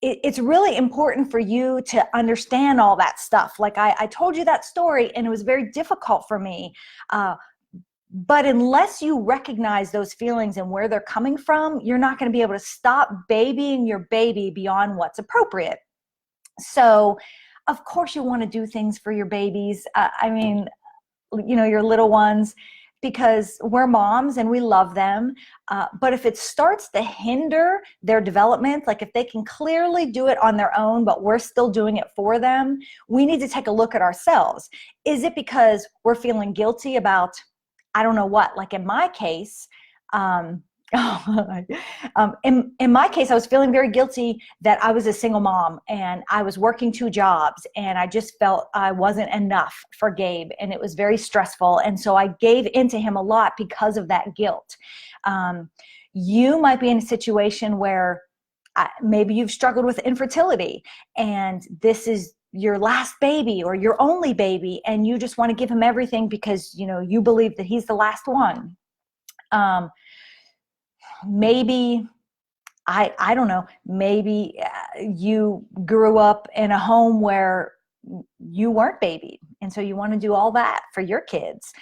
it's really important for you to understand all that stuff. Like I told you that story, and it was very difficult for me. But unless you recognize those feelings and where they're coming from, you're not going to be able to stop babying your baby beyond what's appropriate. So, of course, you want to do things for your babies. I mean, your little ones, because we're moms and we love them. But if it starts to hinder their development, like if they can clearly do it on their own, but we're still doing it for them, we need to take a look at ourselves. Is it because we're feeling guilty about, I don't know what, like in my case, in my case, I was feeling very guilty that I was a single mom and I was working 2 jobs, and I just felt I wasn't enough for Gabe, and it was very stressful. And so I gave into him a lot because of that guilt. You might be in a situation where maybe you've struggled with infertility, and this is your last baby or your only baby, and you just want to give him everything because you believe that he's the last one. Maybe, I don't know, maybe you grew up in a home where you weren't babied, and so you want to do all that for your kids.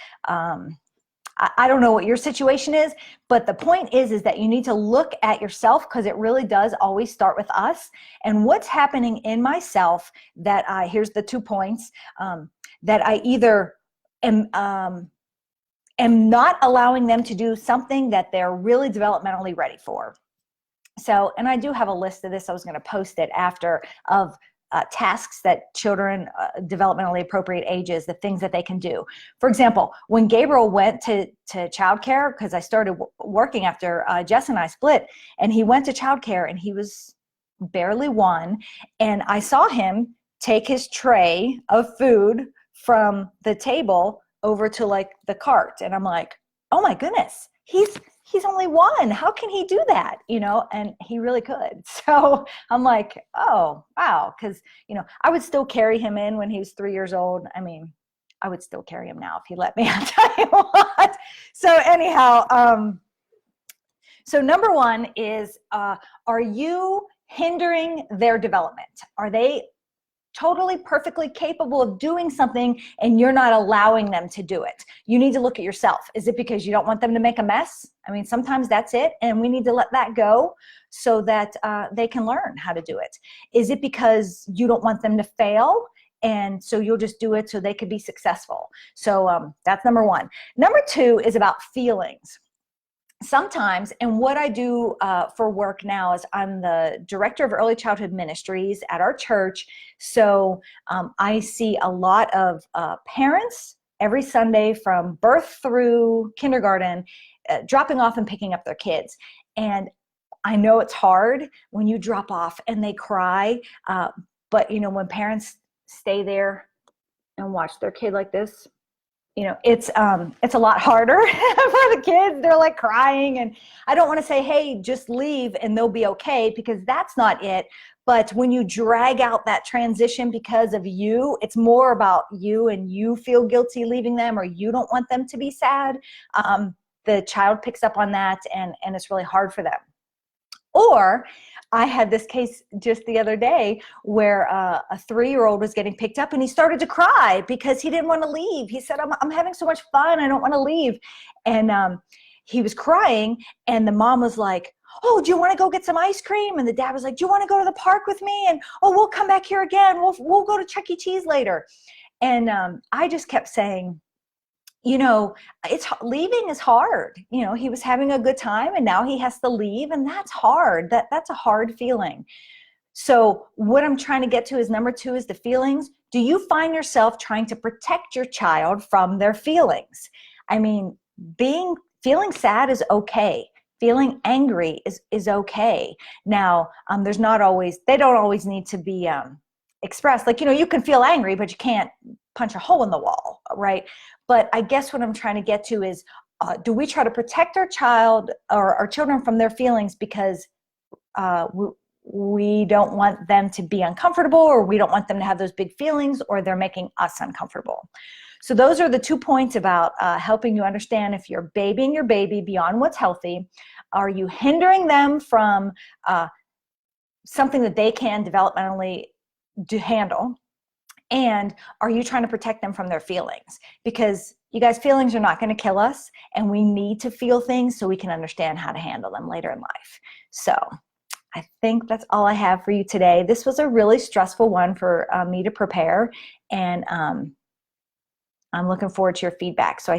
I don't know what your situation is, but the point is that you need to look at yourself, because it really does always start with us. And what's happening in myself that here's the 2 points, that I either am not allowing them to do something that they're really developmentally ready for. So, and I do have a list of this. I was going to post it after, of tasks that children, developmentally appropriate ages, the things that they can do. For example, when Gabriel went to childcare, because I started working after Jess and I split, and he went to childcare and he was barely 1, and I saw him take his tray of food from the table over to like the cart, and I'm like, oh my goodness, he's only 1. How can he do that? And he really could. So I'm like, oh wow, because I would still carry him in when he was 3 years old. I mean, I would still carry him now if he let me. I'll tell you what. So anyhow, so number 1 is, are you hindering their development? Are they totally perfectly capable of doing something and you're not allowing them to do it? You need to look at yourself. Is it because you don't want them to make a mess? I mean, sometimes that's it, and we need to let that go so that they can learn how to do it. Is it because you don't want them to fail, and so you'll just do it so they could be successful? So that's number 1. Number 2 is about feelings. Sometimes, and what I do for work now is I'm the director of early childhood ministries at our church. So I see a lot of parents every Sunday from birth through kindergarten, dropping off and picking up their kids. And I know it's hard when you drop off and they cry, but when parents stay there and watch their kid like this, it's a lot harder for the kids. They're like crying, and I don't want to say, hey, just leave and they'll be okay, because that's not it. But when you drag out that transition because of you, it's more about you, and you feel guilty leaving them, or you don't want them to be sad. The child picks up on that, and it's really hard for them. Or I had this case just the other day where a 3-year-old was getting picked up, and he started to cry because he didn't want to leave. He said, I'm having so much fun, I don't want to leave. And he was crying, and the mom was like, oh, do you want to go get some ice cream? And the dad was like, do you want to go to the park with me? And oh, we'll come back here again. We'll go to Chuck E. Cheese later. And I just kept saying, it's leaving is hard. He was having a good time, and now he has to leave, and that's hard. That's a hard feeling. So what I'm trying to get to is number 2 is the feelings. Do you find yourself trying to protect your child from their feelings? I mean, feeling sad is okay. Feeling angry is okay. Now, they don't always need to be expressed. Like, you can feel angry, but you can't punch a hole in the wall, right? But I guess what I'm trying to get to is, do we try to protect our child or our children from their feelings because we don't want them to be uncomfortable, or we don't want them to have those big feelings, or they're making us uncomfortable? So those are the 2 points about helping you understand if you're babying your baby beyond what's healthy. Are you hindering them from something that they can developmentally handle? And are you trying to protect them from their feelings? Because you guys, feelings are not going to kill us, and we need to feel things so we can understand how to handle them later in life. So I think that's all I have for you today. This was a really stressful one for me to prepare, and I'm looking forward to your feedback. So I